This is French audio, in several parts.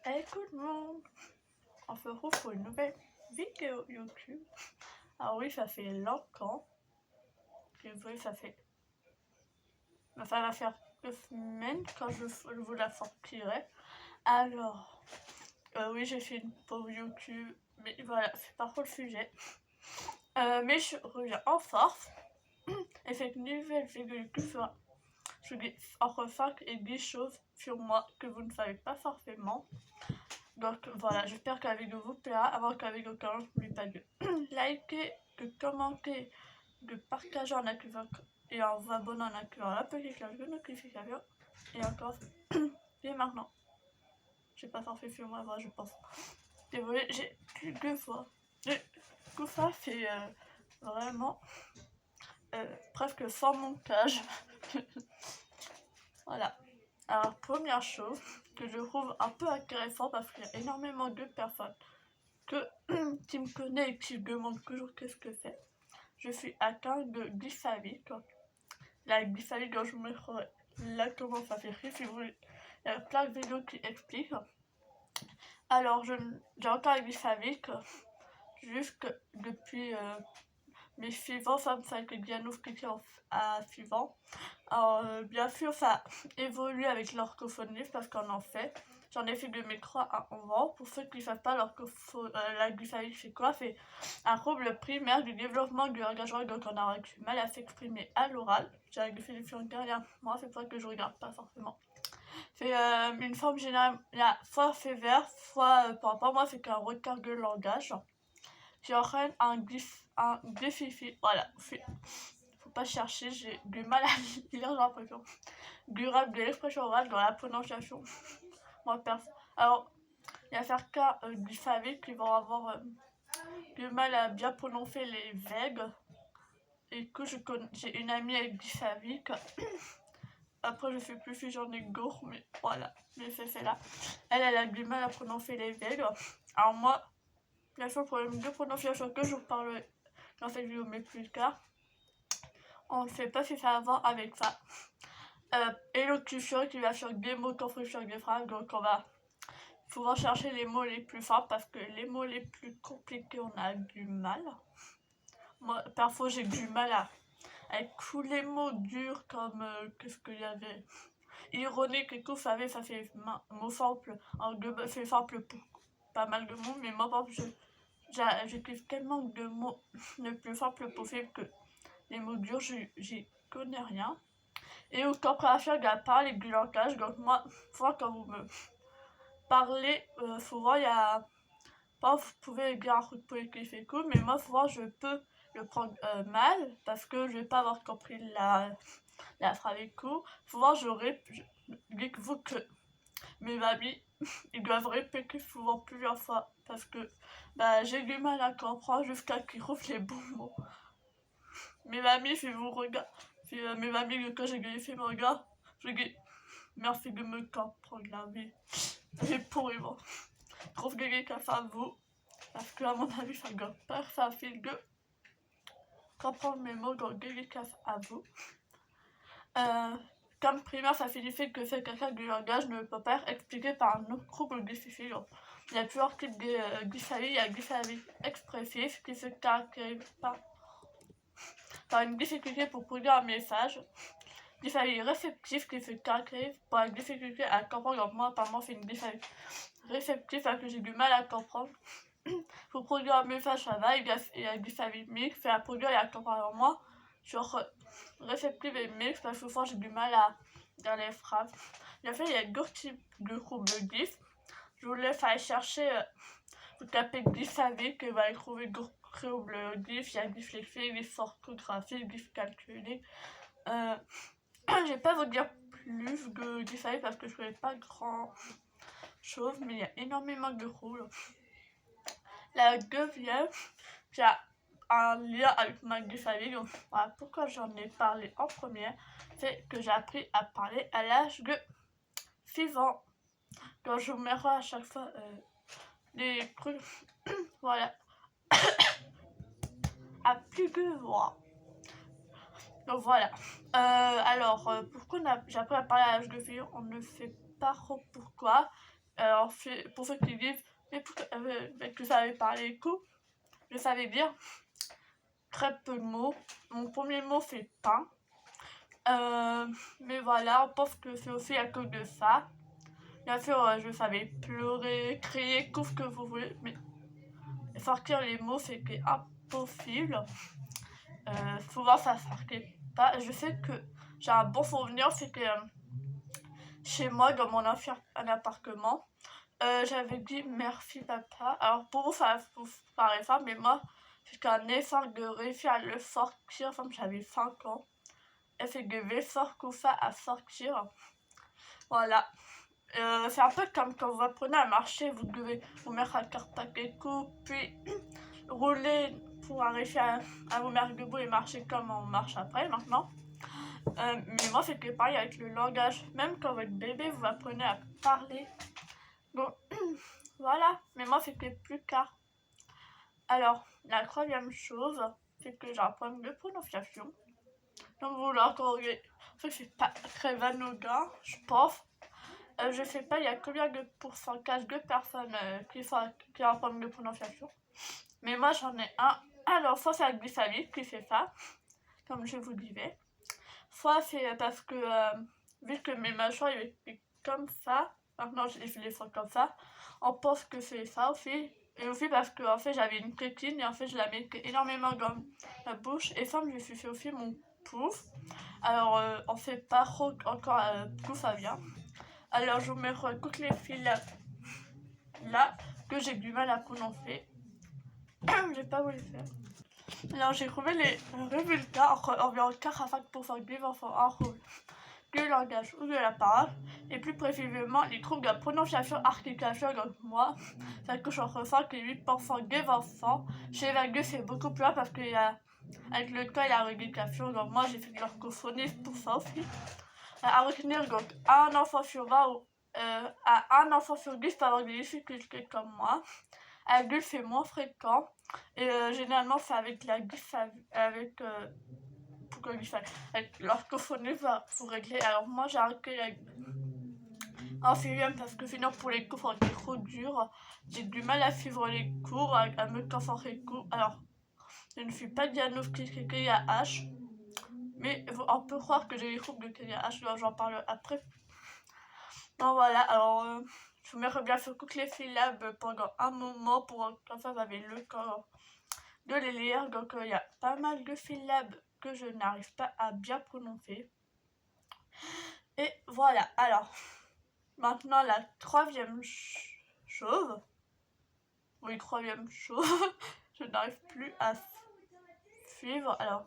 Hey tout le monde, on se retrouve pour une nouvelle vidéo YouTube. Alors oui, ça fait longtemps. Désolé, ça va faire 2 semaines quand je vous la sortirai. Alors, oui, j'ai fait une pause YouTube, mais voilà, c'est pas trop le sujet. Mais je reviens en force. Et cette nouvelle vidéo YouTube je dis entre 5 et 10 choses sur moi que vous ne savez pas forcément. Donc voilà, j'espère que la vidéo vous plaira. Avant que la vidéo commence, n'oubliez pas de liker, de commenter, de partager en activant et en vous abonnant en activant la petite cloche de notification. Et encore, et maintenant, j'ai pas forfait sur ma voix, je pense. Désolé, j'ai plus de voix. Tout ça, c'est vraiment presque sans montage. Voilà. Alors, première chose que je trouve un peu intéressant parce qu'il y a énormément de personnes qui me connaissent et qui me demandent toujours qu'est-ce que c'est. Je suis atteinte de glyphamique. La glyphamique, quand je vous mettrai là comment ça s'écrit, si vous voulez, il y a plein de vidéos qui expliquent. Alors, j'ai encore la glyphamique jusque depuis mes 6 ans, ça me fait que diagnostiqué à 6 ans. Alors, bien sûr, ça évolue avec l'orthophonie parce qu'on en fait. J'en ai fait de mes 3 à 11 ans. Pour ceux qui ne savent pas, la glyphamique, c'est quoi? C'est un trouble primaire du développement du langage oral, donc on a du mal à s'exprimer à l'oral. J'ai la glyphamique derrière moi, c'est pour ça que je regarde pas forcément. C'est une forme générale, soit sévère, soit par rapport à moi, c'est qu'un retard de langage qui entraîne un déficit. Voilà, faut pas chercher, j'ai du mal à lire, j'ai l'impression. Durable de l'expression orale dans la prononciation. Moi, alors, il y a certains glyphamiques qui vont avoir du mal à bien prononcer les vagues. Et que j'ai une amie avec glyphamique. Après, je sais plus si j'en ai gore, mais voilà, mais c'est là. Elle a du mal à prononcer les vagues. Alors moi, bien sûr, problème de prononciation que je vous parle dans cette vidéo, mais plus tard, on ne sait pas si ça a à voir avec ça. Élocution qui va sur des mots construction des phrases, donc on va souvent chercher les mots les plus simples parce que les mots les plus compliqués, on a du mal. Moi, parfois, j'ai du mal avec tous les mots durs comme qu'est-ce qu'il y avait, ironique et tout, ça fait mot simple, c'est simple pour pas mal de mots, mais moi par exemple j'utilise tellement de mots le plus simple possible que les mots durs j'y connais rien. Et au compréhension de la parole et du langage, donc moi souvent quand vous me parlez, souvent il y a pas, vous pouvez dire un truc positif et tout, mais moi souvent je peux le prendre mal parce que je vais pas avoir compris la phrase et tout. Souvent dites-vous que mes amis ils doivent répéter souvent plusieurs fois parce que j'ai du mal à comprendre jusqu'à qu'ils trouvent les bons mots. Mes amis, si vous regardez, mes amis, quand j'ai fait mon regard, je dis merci de me comprendre la vie. Et pour eux, je trouve que quelqu'un à vous, parce que à mon avis, ça ne doit pas facile de comprendre mes mots, donc dédicace à vous. Comme primaire, ça signifie que c'est quelqu'un du langage ne peut pas être expliqué par un autre trouble glyphique. Il y a plusieurs types de glyphalie. Il y a glyphalie expressif qui se caractérise par une difficulté pour produire un message. Glyphalie réceptif qui se caractérise par une difficulté à comprendre. Donc moi, apparemment, c'est une glyphalie réceptive parce que j'ai du mal à comprendre. Pour produire un message, ça va. Il y a glyphalie mixte, c'est à produire et à comprendre. Moi, sur réceptive et mixte parce que souvent j'ai du mal à dire les phrases. Bien fait, il y a 2 types de troubles glyph. Je vous laisse aller chercher, vous tapez glyphavique et vous allez trouver troubles glyph. Il y a glyph lexique, glyph orthographique, glyph calculique. Je vais pas vous dire plus de glyphavique parce que je connais pas grand chose, mais il y a énormément de troubles. La deuxième, j'ai un lien avec ma glyphalie, donc voilà pourquoi j'en ai parlé en première, c'est que j'ai appris à parler à l'âge de 6 ans. Donc je vous mettrai à chaque fois des trucs, voilà, à plus de voix. Donc voilà. Alors, pourquoi j'ai appris à parler à l'âge de 6 ans, on ne sait pas trop pourquoi. Alors, pour ceux qui disent, mais que vous savez parler les coups, je savais dire très peu de mots. Mon premier mot c'est pain. Mais voilà, on pense que c'est aussi à cause de ça. Bien sûr, je savais pleurer, crier, tout ce que vous voulez, mais sortir les mots c'était impossible. Souvent ça sortait pas. Je sais que j'ai un bon souvenir, c'est que chez moi, dans mon ancien appartement, j'avais dit merci papa. Alors pour vous, ça vous paraît ça, mais moi, c'était un effort de réussir à le sortir, comme j'avais 5 ans. Et c'est des efforts comme ça à sortir. Voilà. C'est un peu comme quand vous apprenez à marcher, vous devez vous mettre à carte papier coup, puis rouler pour arriver à vous mettre debout et marcher comme on marche après maintenant. Mais moi c'était pareil avec le langage. Même quand votre bébé vous apprenez à parler. Bon, voilà. Mais moi c'était plus tard. Alors, la troisième chose, c'est que j'apprends de prononciation. Donc vous l'entendez. C'est pas très anodin, je pense. Je sais pas, il y a combien de pourcentage de personnes qui apprennent de prononciation. Mais moi j'en ai un. Alors, soit c'est avec des familles qui fait ça, comme je vous disais. Soit c'est parce que, vu que mes mâchoires étaient comme ça, maintenant je les fais comme ça, on pense que c'est ça aussi. Et aussi parce que en fait j'avais une tétine et en fait je la mettais énormément dans la bouche. Et ça, je me suis fait aussi mon pouf. Alors on sait pas trop encore d'où ça vient. Alors je me recoute les fils là que j'ai du mal à prononcer. J'ai pas voulu faire. Alors j'ai trouvé les résultats entre environ 4 à 5% des enfants en rouge du langage ou de la parole, et plus précisément les troubles de la prononciation articulation. Donc moi, ça touche entre 5 et 8% des enfants. Chez les adultes c'est beaucoup plus rare parce qu'il y a avec le temps et la rééducation. Donc moi j'ai fait de l'orthophonie pour ça aussi. À retenir, donc un enfant sur 20 ou à un enfant sur 10 peut avoir des difficultés comme moi. Adulte c'est moins fréquent et généralement c'est avec la avec l'orthophonie pour régler. Alors moi j'ai arrêté en sixième parce que sinon pour les cours c'était trop dur. J'ai du mal à suivre les cours, à me concentrer cours. Alors je ne suis pas diagnostiquée TDAH, mais on peut croire que j'ai des troubles de TDAH, j'en parle après. Bon voilà, alors je me bien sur toutes les syllabes pendant un moment pour comme ça j'avais le temps de les lire. Donc il y a pas mal de syllabes que je n'arrive pas à bien prononcer. Et voilà, alors maintenant la troisième chose. Oui, troisième chose, je n'arrive plus à suivre. Alors,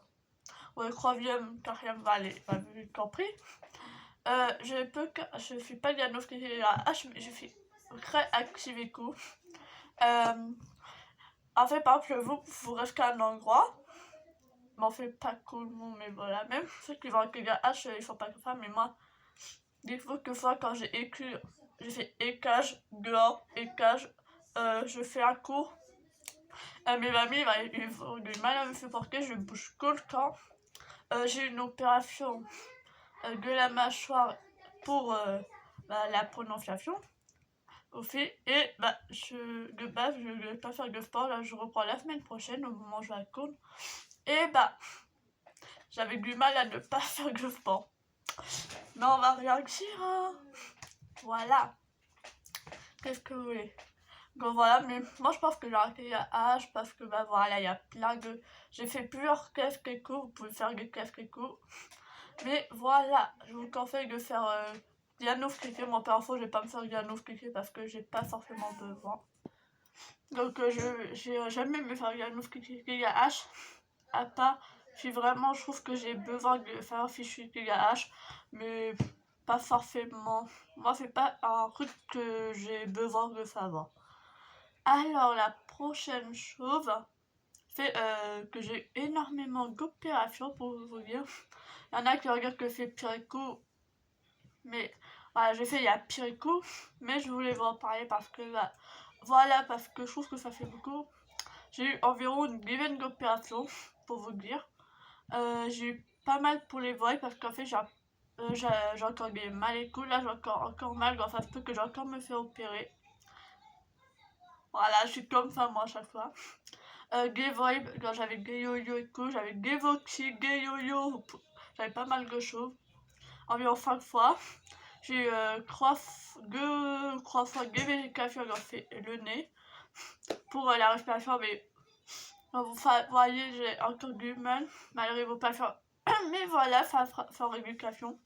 oui, troisième, quatrième, vous avez compris. Je suis pas diagnostiquée à H, mais je suis très active et coup. En fait, par exemple, vous restez à un endroit, mais on fait pas cool, mais voilà. Même ceux qui vont accueillir H, ils font pas comme ça, mais moi, des fois que quand j'ai fait écage, dehors, écage, je fais un cours. Mes mamies, ils ont du mal à me supporter, je bouge tout le temps. J'ai une opération de la mâchoire pour la prononciation aussi. Et de base, je ne vais pas faire de sport. Là, je reprends la semaine prochaine au moment où je vais à Cône. Et j'avais du mal à ne pas faire de sport. Mais on va réagir, hein. Voilà. Qu'est-ce que vous voulez? Donc voilà, mais moi je pense que j'ai arrêté à H parce que voilà, il y a plein de... J'ai fait plusieurs casques et coups, vous pouvez faire des casques et coups. Mais voilà, je vous conseille de faire diagnostiquer. Moi perso, je vais pas me faire diagnostiquer parce que j'ai pas forcément besoin. Donc j'ai jamais me faire diagnostiquer TDAH, à part si vraiment je trouve que j'ai besoin de faire un fichier TDAH, mais pas forcément. Moi c'est pas un truc que j'ai besoin de savoir. Alors la prochaine chose, c'est que j'ai énormément d'opérations pour vous dire. Il y en a qui regardent que c'est Pirikou, mais voilà, j'ai fait il y a Pirikou, mais je voulais vous en parler parce que voilà, parce que je trouve que ça fait beaucoup. J'ai eu environ une dizaine d'opérations pour vous dire. J'ai eu pas mal pour les voies parce qu'en fait j'ai un j'ai encore des mal et tout, là j'ai encore mal, donc ça se peut que j'ai encore me fait opérer. Voilà, je suis comme ça moi à chaque fois. Gay Vibe, quand j'avais Gay Yo-Yo et tout, j'avais Gay Voxy, Gay Yo-Yo, j'avais pas mal de choses. Environ 5 fois. J'ai eu 3 fois Gay Végétation, j'ai fait le nez. Pour la respiration, mais vous voyez, j'ai encore du mal, malgré vos patients. Mais voilà, ça en rééducation.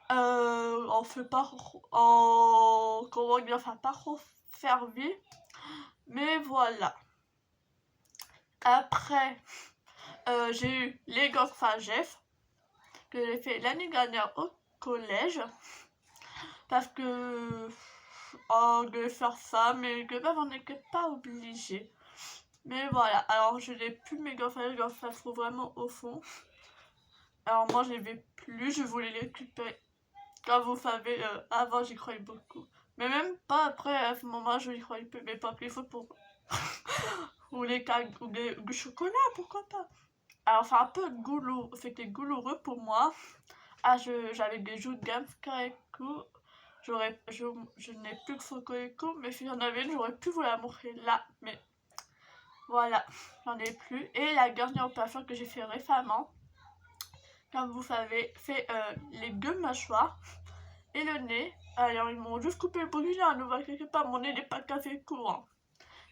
On fait pas, comment dire, ça pas trop servi. Mais voilà. Après, j'ai eu les Gokfagef que j'ai fait l'année dernière au collège. Parce que on devait faire ça, mais que même on n'était pas obligé. Mais voilà, alors je n'ai plus mes Gokfagef, ça se trouve vraiment au fond. Alors moi je les vais plus, je voulais les récupérer. Comme vous savez, avant j'y croyais beaucoup. Mais même pas après, à ce moment je n'y croyais plus. Mais pas plus faut pour... ou les cags, ou du chocolat, pourquoi pas. Alors c'est un peu goulou, c'était douloureux pour moi. Ah, j'avais des joues de gamme Kareku. Je n'ai plus que Fokoeko, mais si j'en avais une, j'aurais pu vous la montrer là. Mais voilà, j'en ai plus. Et la dernière opération que j'ai fait récemment, comme vous savez, c'est les deux mâchoires et le nez. Alors ils m'ont juste coupé le bout, ne vous inquiétez pas, mon nez n'est pas cassé courant.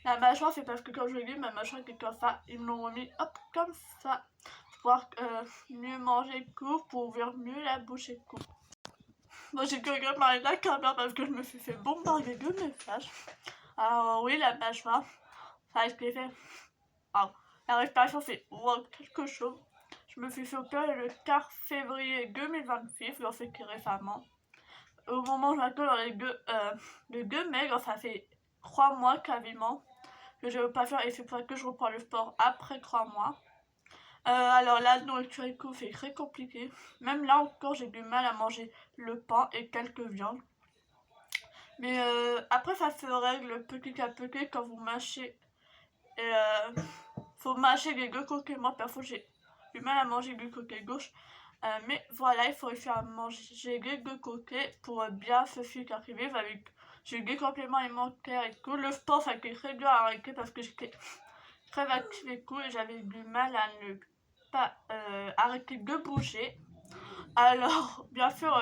La mâchoire, c'est parce que quand je l'ai ma mâchoire était comme ça, ils me l'ont remis hop comme ça pour pouvoir mieux manger court, pour ouvrir mieux la bouche et court. Moi j'ai que regardé la caméra parce que je me suis fait bombarder de messages. Alors oui, la mâchoire, ça a été fait. Alors, la respiration c'est wow, quelque chose. Je me suis fait opérer le 4 février 2026, j'en fais que récemment. Au moment où j'attends dans les 2 mai, ça fait 3 mois quasiment que je ne veux pas faire et c'est pour ça que je reprends le sport après 3 mois. Alors la nourriture et tout c'est très compliqué. Même là encore j'ai du mal à manger le pain et quelques viandes. Mais après ça se règle petit à petit quand vous mâchez. Et faut mâcher les deux côtés. Moi perso j'ai du mal à manger du côté gauche. Mais voilà, il faut réussir à manger les deux côtés pour bien se faire arriver avec j'ai des compléments alimentaires et tout. Le sport ça a été très dur à arrêter parce que j'étais très active et tout et j'avais du mal à ne pas arrêter de bouger. Alors bien sûr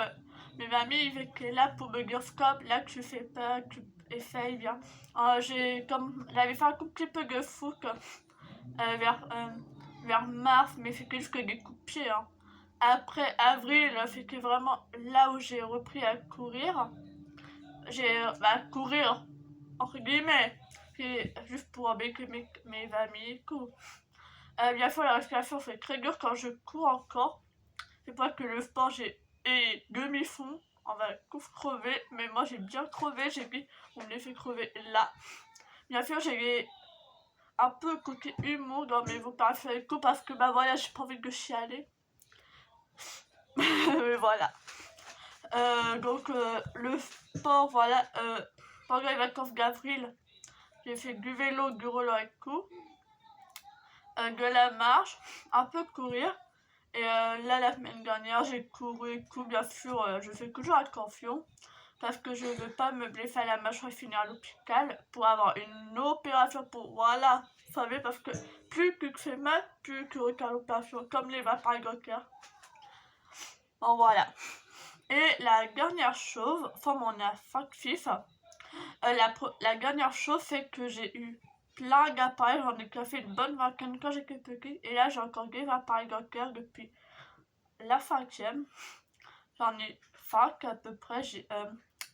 mes mamies ils étaient là pour me dire stop, là tu fais pas, tu essayes bien. J'avais fait un tout petit peu de foot vers mars, mais c'était juste que des coups de pied hein. Après avril, c'était vraiment là où j'ai repris à courir. Courir entre guillemets, juste pour embêter mes amis et tout. Bien sûr la respiration c'est très dur quand je cours encore. C'est pas que le sport j'ai demi-fond, on va tous crever, mais moi j'ai bien crevé, on me les fait crever là. Bien sûr j'ai un peu côté humour dans mes opérations et tout parce que bah voilà j'ai pas envie de chialer. Mais voilà. Donc le sport voilà, pendant les vacances d'avril, j'ai fait du vélo, du roller et tout. De la marche, un peu de courir. Et là, la semaine dernière, j'ai couru et tout. Bien sûr, je fais toujours attention parce que je ne veux pas me blesser à la mâchoire et finir à l'hôpital pour avoir une opération pour... Voilà, vous savez, parce que plus que c'est mal, plus que retarde l'opération, comme les vampires Goker. Bon, voilà. Et la dernière chose, enfin, on a 5-6. La dernière chose, c'est que j'ai eu plein d'appareils. J'en ai fait une bonne vingtaine quand j'étais petite. Et là, j'ai encore des appareils Goker depuis la 5e. J'en ai 5 à peu près. J'ai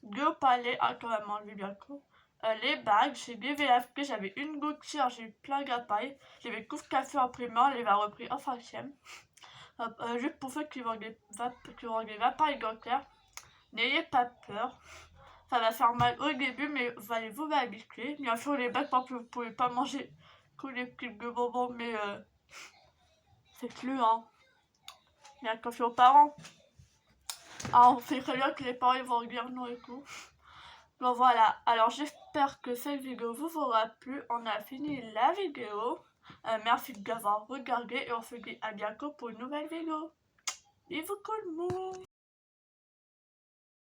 deux palais, quand même enlevé bientôt. Les bagues, j'ai des VFP, j'avais une gouttière, j'ai eu plein d'appareils. J'avais tout café en primeur, les va repris en 5e. Juste pour ceux qui vont des appareils Goker, n'ayez pas peur. Ça va faire mal au début, mais vous allez vous habituer. Bien sûr, les bagues, vous pouvez pas manger tous les petits bonbons, mais c'est plus, hein. Mais attention aux parents. Alors, on fait très bien que les parents ils vont regarder nous et tout. Donc voilà, alors j'espère que cette vidéo vous aura plu. On a fini la vidéo. Merci d'avoir regardé et on se dit à bientôt pour une nouvelle vidéo. Bisous tout le monde.